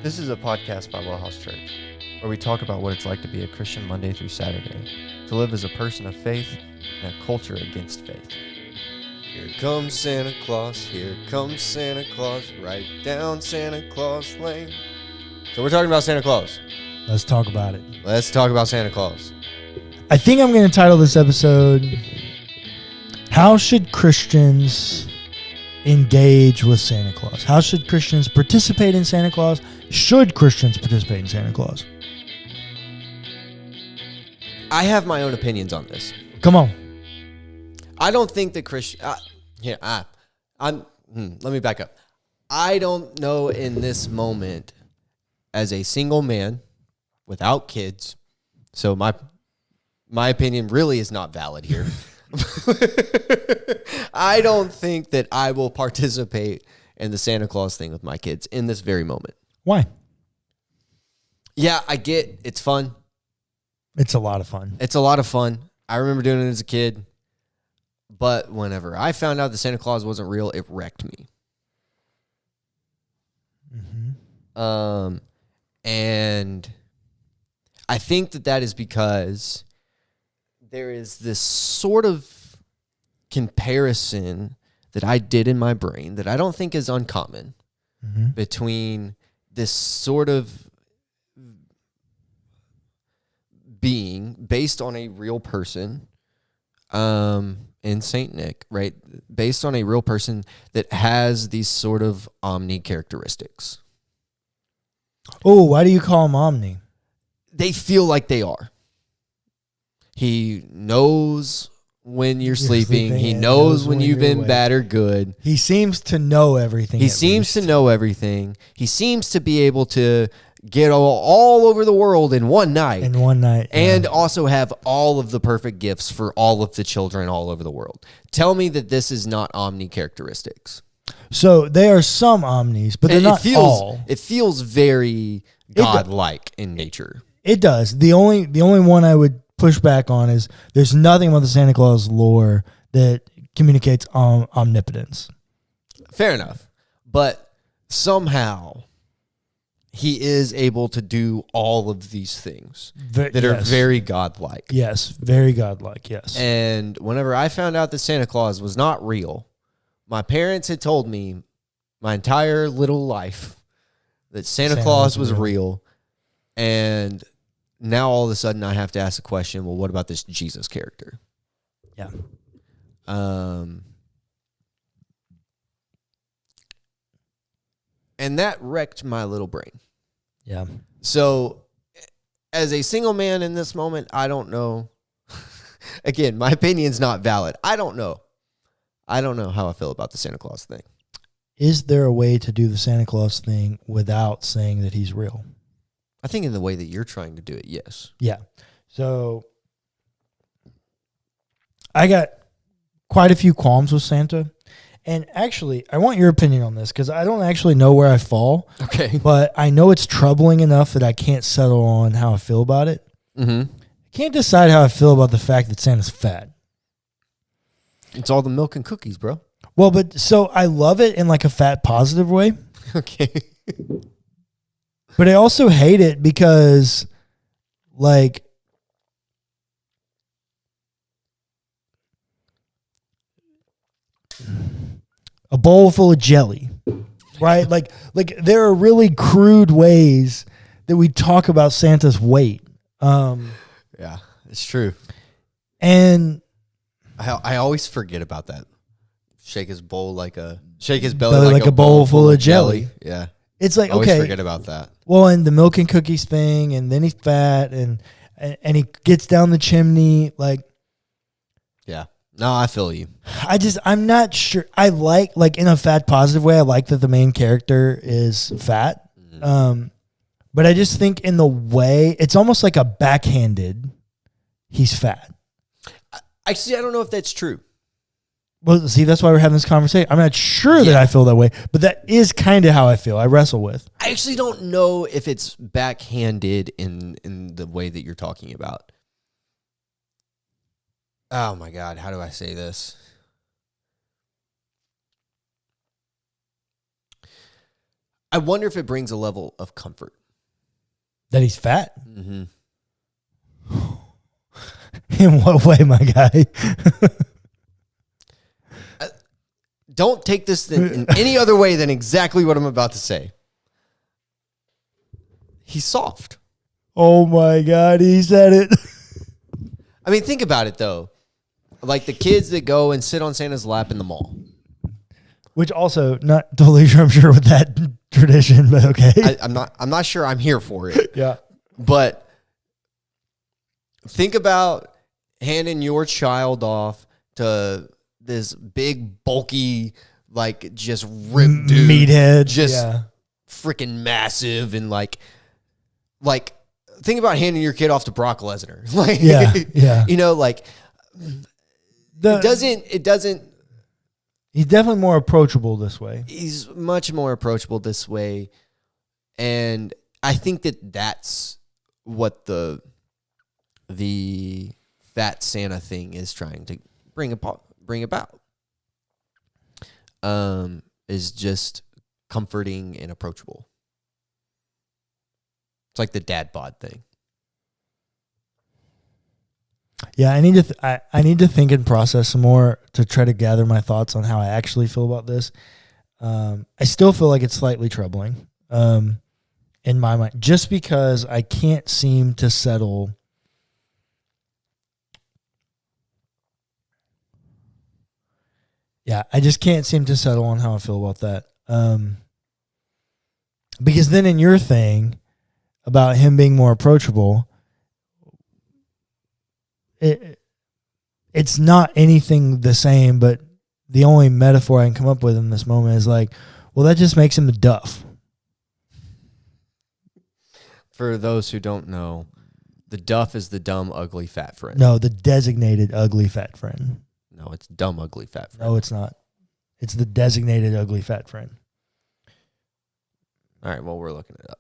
This is a podcast by WellHouse Church, where we talk about what it's like to be a Christian Monday through Saturday, to live as a person of faith in a culture against faith. Here comes Santa Claus, here comes Santa Claus, right down Santa Claus Lane. So we're talking about Santa Claus. Let's talk about it. Let's talk about Santa Claus. I think I'm going to title this episode, How Should Christians Engage with Santa Claus? How should Christians participate in Santa Claus? Should Christians participate in Santa Claus? I have my own opinions on this. Come on. I don't think that let me back up. I don't know in this moment, as a single man without kids, so my opinion really is not valid here. I don't think that I will participate in the Santa Claus thing with my kids in this very moment. Why? Yeah, I get it's fun. It's a lot of fun. It's a lot of fun. I remember doing it as a kid. But whenever I found out that Santa Claus wasn't real, it wrecked me. Mm-hmm. And I think that is because there is this sort of comparison that I did in my brain that I don't think is uncommon between this sort of being based on a real person in Saint Nick, right? Based on a real person that has these sort of omni characteristics. Oh, why do you call him Omni? They feel like they are. He knows when you're sleeping. He knows when you've been bad or good. He seems to know everything. He seems to know everything. He seems to be able to get all over the world in one night. And also have all of the perfect gifts for all of the children all over the world. Tell me that this is not omni characteristics. So there are some omnis, but they're not all. It feels very godlike in nature. It does. The only one I would push back on is there's nothing about the Santa Claus lore that communicates omnipotence. Fair enough. But somehow he is able to do all of these things that are very godlike. Yes, very godlike, yes. And whenever I found out that Santa Claus was not real, my parents had told me my entire little life that Santa Claus was real. And now all of a sudden I have to ask the question, well, what about this Jesus character? Yeah. And that wrecked my little brain. Yeah. So as a single man in this moment, I don't know. Again, my opinion's not valid. I don't know how I feel about the Santa Claus thing. Is there a way to do the Santa Claus thing without saying that he's real? I think in the way that you're trying to do it, yes. Yeah. So I got quite a few qualms with Santa. And actually, I want your opinion on this because I don't actually know where I fall. Okay. But I know it's troubling enough that I can't settle on how I feel about it. Mm-hmm. I can't decide how I feel about the fact that Santa's fat. It's all the milk and cookies, bro. Well, but so I love it in like a fat positive way. Okay. But I also hate it because, like, a bowl full of jelly, right? like there are really crude ways that we talk about Santa's weight. Yeah, it's true. And I always forget about that. Shake his belly like a bowl full of jelly. Yeah. It's like, I always okay, forget about that. Well, and the milk and cookies thing, and then he's fat, and he gets down the chimney. Like, yeah, no, I feel you. I'm not sure. I like in a fat positive way. I like that the main character is fat. Mm-hmm. But I just think in the way it's almost like a backhanded. He's fat. Actually, I don't know if that's true. Well, see, that's why we're having this conversation. I'm not sure that I feel that way, but that is kind of how I feel. I wrestle with. I actually don't know if it's backhanded in the way that you're talking about. Oh my God, how do I say this? I wonder if it brings a level of comfort. That he's fat? Mm-hmm. In what way, my guy? Don't take this in any other way than exactly what I'm about to say. He's soft. Oh my God, he said it. I mean, think about it, though. Like the kids that go and sit on Santa's lap in the mall. Which also, not totally sure I'm sure with that tradition, but okay. I'm not sure I'm here for it. Yeah. But think about handing your child off to this big, bulky, like just ripped dude. Meathead. Just freaking massive and like think about handing your kid off to Brock Lesnar. Like, yeah. You know, like it doesn't. He's definitely more approachable this way. He's much more approachable this way. And I think that's what the fat Santa thing is trying to bring about. Is just comforting and approachable. It's like the dad bod thing. Yeah, I need to I need to think and process some more to try to gather my thoughts on how I actually feel about this. I still feel like it's slightly troubling in my mind, just because I can't seem to settle. Yeah, I just can't seem to settle on how I feel about that. Because then in your thing about him being more approachable, it's not anything the same, but the only metaphor I can come up with in this moment is like, well, that just makes him the duff. For those who don't know, the duff is the dumb, ugly, fat friend. No, the designated ugly fat friend. No, it's dumb, ugly, fat friend. No, it's not. It's the designated ugly fat friend. All right, well, we're looking it up.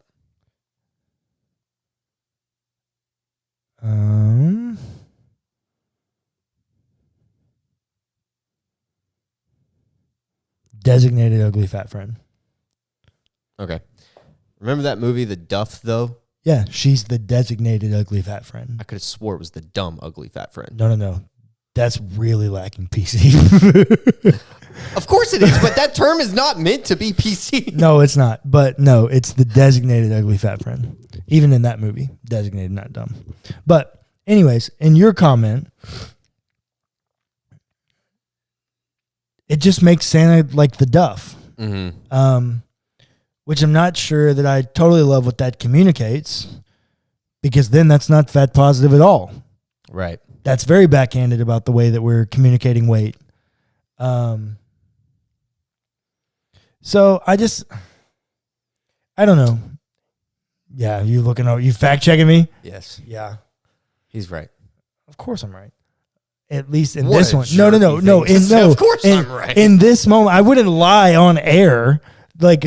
Designated ugly fat friend. Okay. Remember that movie, The Duff, though? Yeah, she's the designated ugly fat friend. I could have swore it was the dumb, ugly fat friend. No. That's really lacking PC. Of course it is, but that term is not meant to be PC. No, it's not. But no, it's the designated ugly fat friend. Even in that movie, designated, not dumb. But anyways, in your comment, it just makes Santa like the duff. Mm-hmm. Which I'm not sure that I totally love what that communicates, because then that's not fat positive at all. Right. That's very backhanded about the way that we're communicating weight. So I don't know. Yeah, you fact checking me? Yes. Yeah. He's right. Of course I'm right. At least in What this a one. jerk No. you think. Of course I'm right. In this moment, I wouldn't lie on air. Like,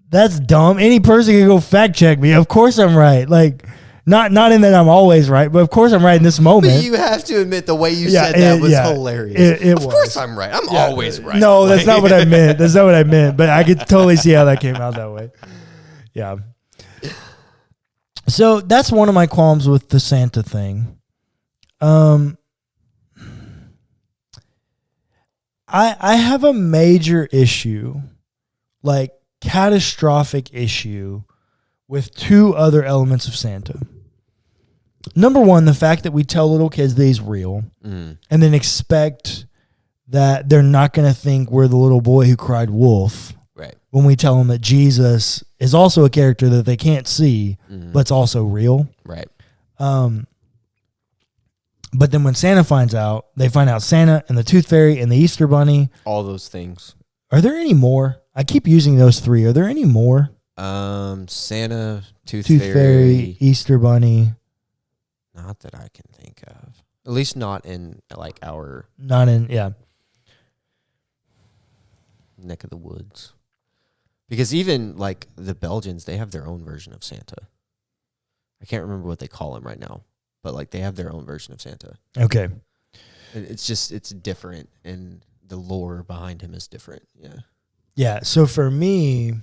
that's dumb. Any person can go fact check me. Of course I'm right. Like, not in that I'm always right, but of course I'm right in this moment. But you have to admit the way you said that was hilarious. It of course I'm right. I'm always right. No, that's not what I meant. That's not what I meant. But I could totally see how that came out that way. Yeah. So that's one of my qualms with the Santa thing. I have a major issue, like catastrophic issue, with two other elements of Santa. Number one, the fact that we tell little kids that he's real, and then expect that they're not going to think we're the little boy who cried wolf. Right. When we tell them that Jesus is also a character that they can't see, but it's also real. Right. But then when Santa finds out, they find out Santa and the Tooth Fairy and the Easter Bunny. All those things. Are there any more? I keep using those three. Are there any more? Santa, Tooth Fairy, Easter Bunny. Not that I can think of. At least not in like our Not in, yeah. neck of the woods. Because even like the Belgians, they have their own version of Santa. I can't remember what they call him right now, but like they have their own version of Santa. Okay. It's different, and the lore behind him is different. Yeah. Yeah. So for me,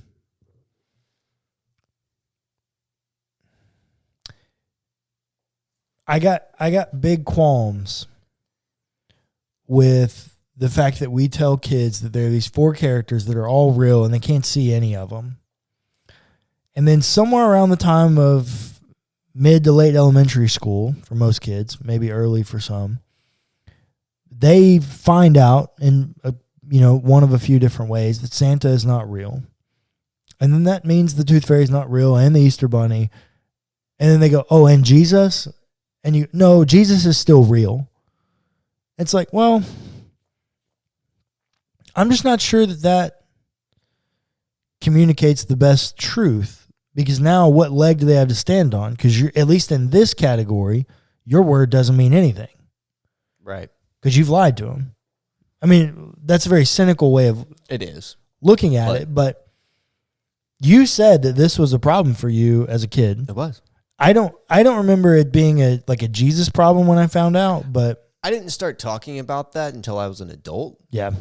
I got big qualms with the fact that we tell kids that there are these 4 characters that are all real and they can't see any of them. And then somewhere around the time of mid to late elementary school for most kids, maybe early for some, they find out in one of a few different ways that Santa is not real. And then that means the Tooth Fairy is not real and the Easter Bunny. And then they go, oh, and Jesus? And no, Jesus is still real. It's like, well, I'm just not sure that communicates the best truth, because now what leg do they have to stand on? Because you're, at least in this category, your word doesn't mean anything. Right. Because you've lied to them. I mean, that's a very cynical way of looking at it, but you said that this was a problem for you as a kid. It was. I don't remember it being a Jesus problem when I found out, but I didn't start talking about that until I was an adult. Yeah.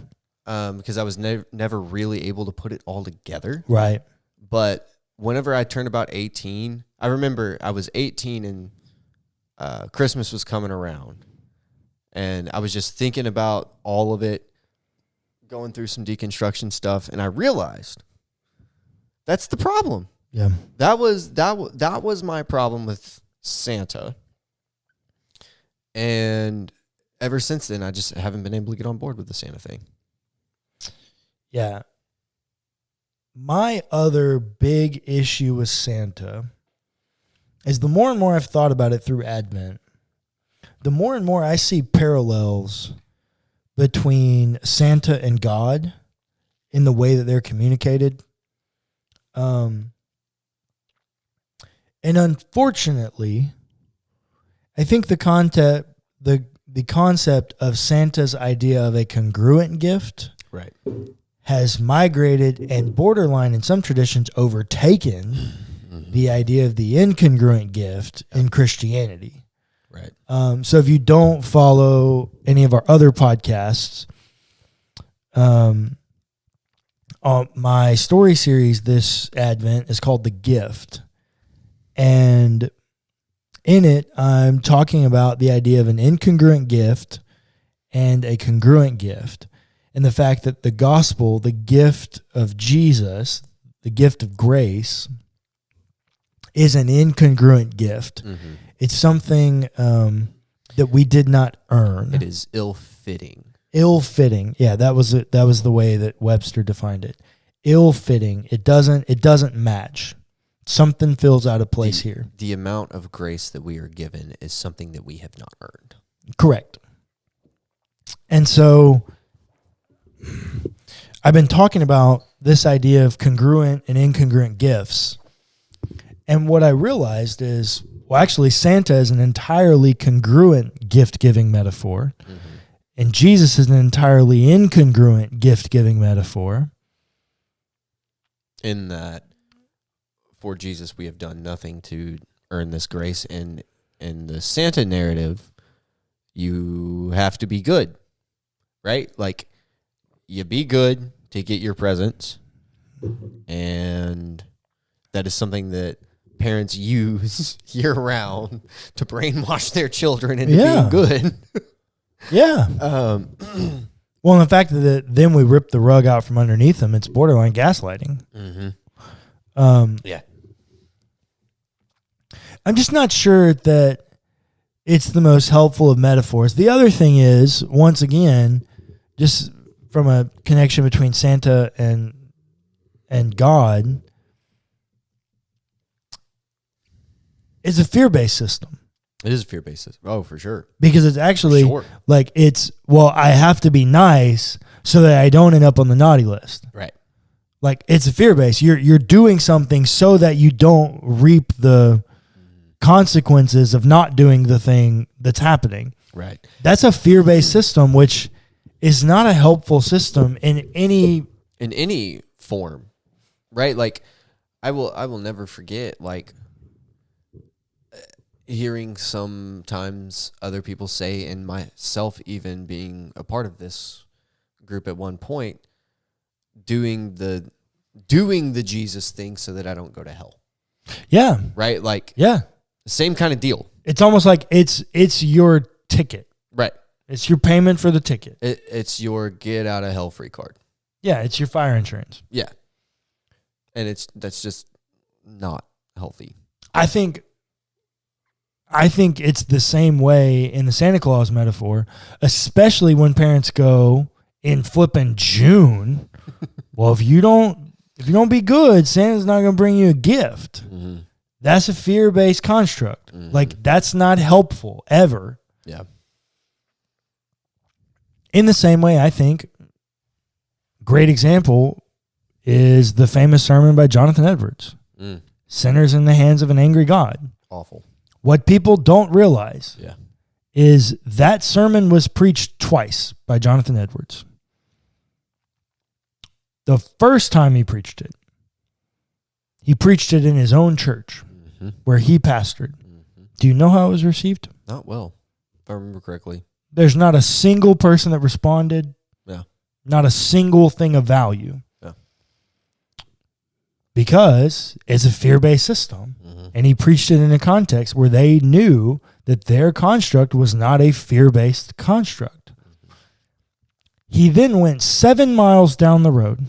Because I was never really able to put it all together. Right. But whenever I turned about 18, I remember I was 18 and Christmas was coming around. And I was just thinking about all of it, going through some deconstruction stuff, and I realized that's the problem. Yeah. That was my problem with Santa. And ever since then, I just haven't been able to get on board with the Santa thing. Yeah. My other big issue with Santa is the more and more I've thought about it through Advent, the more and more I see parallels between Santa and God in the way that they're communicated. And unfortunately, I think the concept of Santa's idea of a congruent gift Right. has migrated and borderline in some traditions overtaken the idea of the incongruent gift in Christianity. Right. So if you don't follow any of our other podcasts, my story series this Advent is called The Gift. And in it, I'm talking about the idea of an incongruent gift and a congruent gift. And the fact that the gospel, the gift of Jesus, the gift of grace, is an incongruent gift. Mm-hmm. It's something that we did not earn. It is ill-fitting. Ill-fitting. Yeah, that was it. That was the way that Webster defined it. Ill-fitting. It doesn't match. Something feels out of place here. The amount of grace that we are given is something that we have not earned. Correct. And so I've been talking about this idea of congruent and incongruent gifts. And what I realized is, well, actually, Santa is an entirely congruent gift-giving metaphor. Mm-hmm. And Jesus is an entirely incongruent gift-giving metaphor. In that, for Jesus, we have done nothing to earn this grace. And in the Santa narrative, you have to be good, right? Like, you be good to get your presents. And that is something that parents use year-round to brainwash their children into being good. Yeah. Well, and the fact that then we rip the rug out from underneath them, it's borderline gaslighting. Mm-hmm. Yeah. I'm just not sure that it's the most helpful of metaphors. The other thing is, once again, just from a connection between Santa and God, it's a fear-based system. It is a fear-based system. Oh, for sure. Because it's actually like I have to be nice so that I don't end up on the naughty list. Right. Like, it's a fear-based. You're doing something so that you don't reap the consequences of not doing the thing that's happening. Right. That's a fear-based system, which is not a helpful system in any form. Right? Like, I will never forget, like, hearing sometimes other people say, and myself even being a part of this group at one point, doing the Jesus thing so that I don't go to hell. Yeah. Right? Like, yeah. same kind of deal. It's almost like it's your ticket. Right. It's your payment for the ticket. It's your get out of hell free card. Yeah, it's your fire insurance. Yeah. And that's just not healthy. I think it's the same way in the Santa Claus metaphor, especially when parents go in flipping June. Well, if you don't be good, Santa's not going to bring you a gift. Mm-hmm. That's a fear-based construct. Mm-hmm. Like, that's not helpful ever. Yeah. In the same way, I think great example is the famous sermon by Jonathan Edwards. Sinners in the hands of an angry God. Awful. What people don't realize is that sermon was preached twice by Jonathan Edwards. The first time he preached it in his own church where he pastored. Do you know how it was received? Not well, if I remember correctly. There's not a single person that responded. Yeah. Not a single thing of value. Yeah. Because it's a fear-based system. And he preached it in a context where they knew that their construct was not a fear-based construct. He then went 7 miles down the road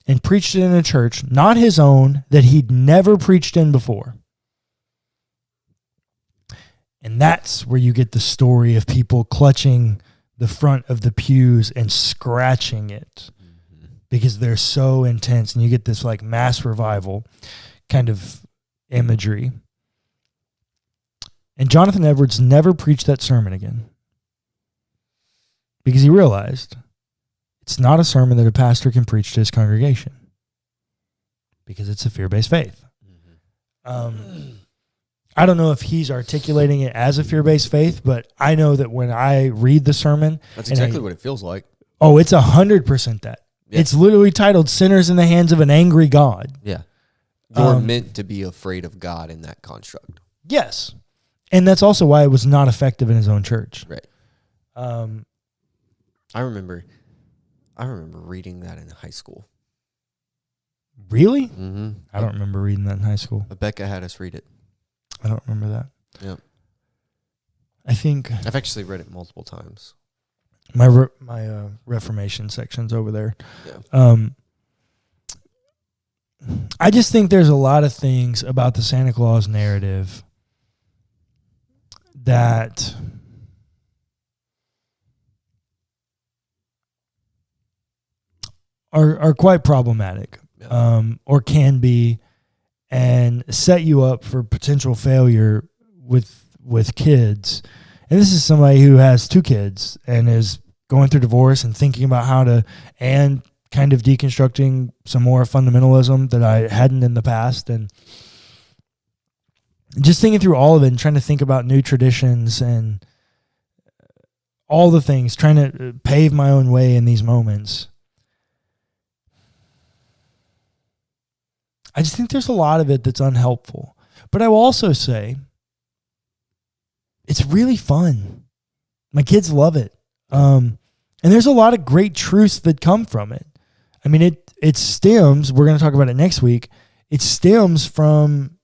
and preached it in a church, not his own, that he'd never preached in before. And that's where you get the story of people clutching the front of the pews and scratching it because they're so intense. And you get this like mass revival kind of imagery. And Jonathan Edwards never preached that sermon again because he realized it's not a sermon that a pastor can preach to his congregation because it's a fear-based faith. I don't know if he's articulating it as a fear-based faith, but I know that when I read the sermon... That's exactly what it feels like. Oh, it's 100% that. Yeah. It's literally titled Sinners in the Hands of an Angry God. Yeah. You're meant to be afraid of God in that construct. Yes. And that's also why it was not effective in his own church. Right. I remember reading that in high school. Really? Mm-hmm. I don't remember reading that in high school. Becca had us read it. I don't remember that. Yep. I think I've actually read it multiple times. My Reformation section's over there. Yeah. I just think there's a lot of things about the Santa Claus narrative that are quite problematic, or can be, and set you up for potential failure with kids. And this is somebody who has 2 kids and is going through divorce and thinking about how to, and kind of deconstructing some more fundamentalism that I hadn't in the past, and just thinking through all of it and trying to think about new traditions and all the things, trying to pave my own way in these moments. I just think there's a lot of it that's unhelpful. But I will also say it's really fun. My kids love it. And there's a lot of great truths that come from it. I mean, it stems, we're going to talk about it next week, it stems from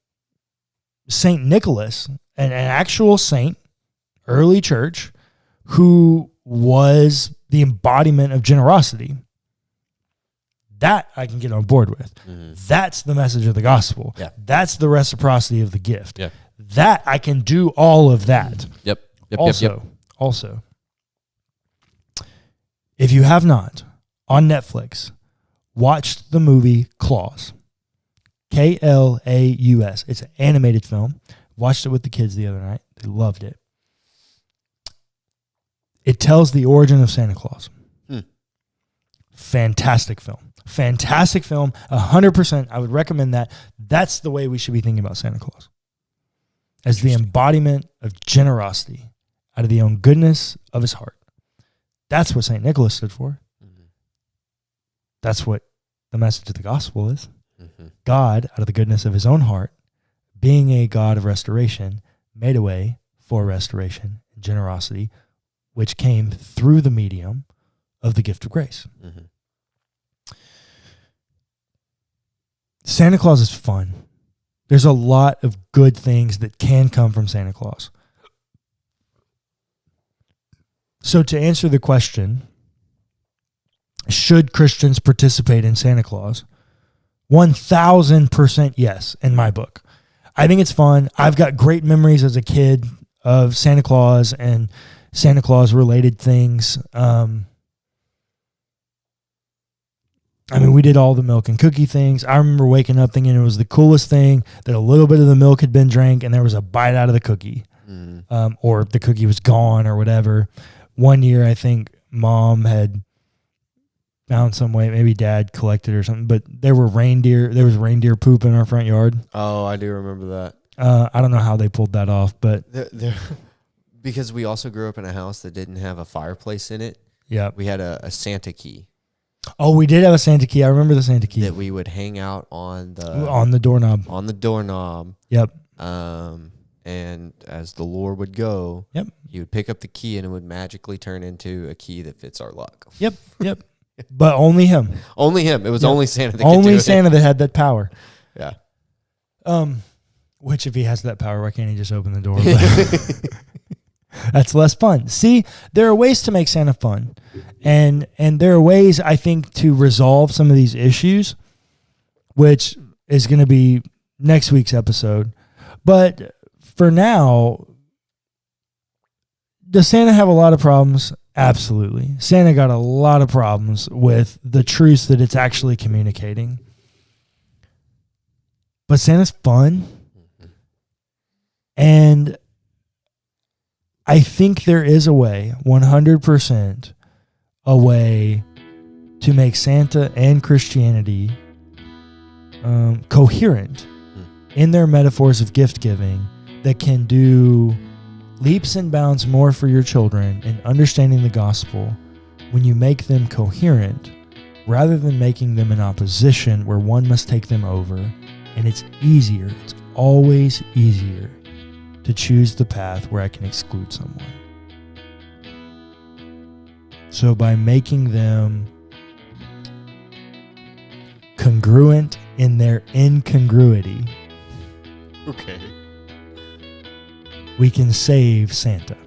St. Nicholas, an actual saint, early church, who was the embodiment of generosity. That I can get on board with. Mm-hmm. That's the message of the gospel. Yeah. That's the reciprocity of the gift. Yeah. That I can do all of that. Yep. Also, if you have not, on Netflix, watched the movie Claus. Klaus. It's an animated film. Watched it with the kids the other night. They loved it. It tells the origin of Santa Claus. Fantastic film. 100%. I would recommend that. That's the way we should be thinking about Santa Claus. As the embodiment of generosity out of the own goodness of his heart. That's what St. Nicholas stood for. Mm-hmm. That's what the message of the gospel is. Mm-hmm. God, out of the goodness of his own heart, being a God of restoration, made a way for restoration and generosity, which came through the medium of the gift of grace. Mm-hmm. Santa Claus is fun. There's a lot of good things that can come from Santa Claus. So to answer the question, should Christians participate in Santa Claus? 1,000% yes, in my book. I think it's fun. I've got great memories as a kid of Santa Claus and Santa Claus related things. We did all the milk and cookie things. I remember waking up thinking it was the coolest thing that a little bit of the milk had been drank and there was a bite out of the cookie. Or the cookie was gone or whatever. One year, I think Mom had found some way, maybe Dad collected or something, but there was reindeer poop in our front yard. Oh, I do remember that. I don't know how they pulled that off, but because we also grew up in a house that didn't have a fireplace in it. Yeah, we had a Santa key. Oh, we did have a Santa key. I remember the Santa key that we would hang out on the doorknob. On the doorknob. Yep. And as the lore would go, yep, you would pick up the key and it would magically turn into a key that fits our luck. Yep. But only him. Only him. It was only Santa that only could do Santa that had that power. Yeah. Which if he has that power, why can't he just open the door? That's less fun. See, there are ways to make Santa fun. And there are ways, I think, to resolve some of these issues, which is going to be next week's episode. But for now, does Santa have a lot of problems? Absolutely. Santa got a lot of problems with the truths that it's actually communicating. But Santa's fun. And I think there is a way, 100%, a way to make Santa and Christianity coherent in their metaphors of gift giving that can do leaps and bounds more for your children in understanding the gospel when you make them coherent rather than making them in opposition where one must take them over. And it's always easier to choose the path where I can exclude someone. So by making them congruent in their incongruity, okay, we can save Santa.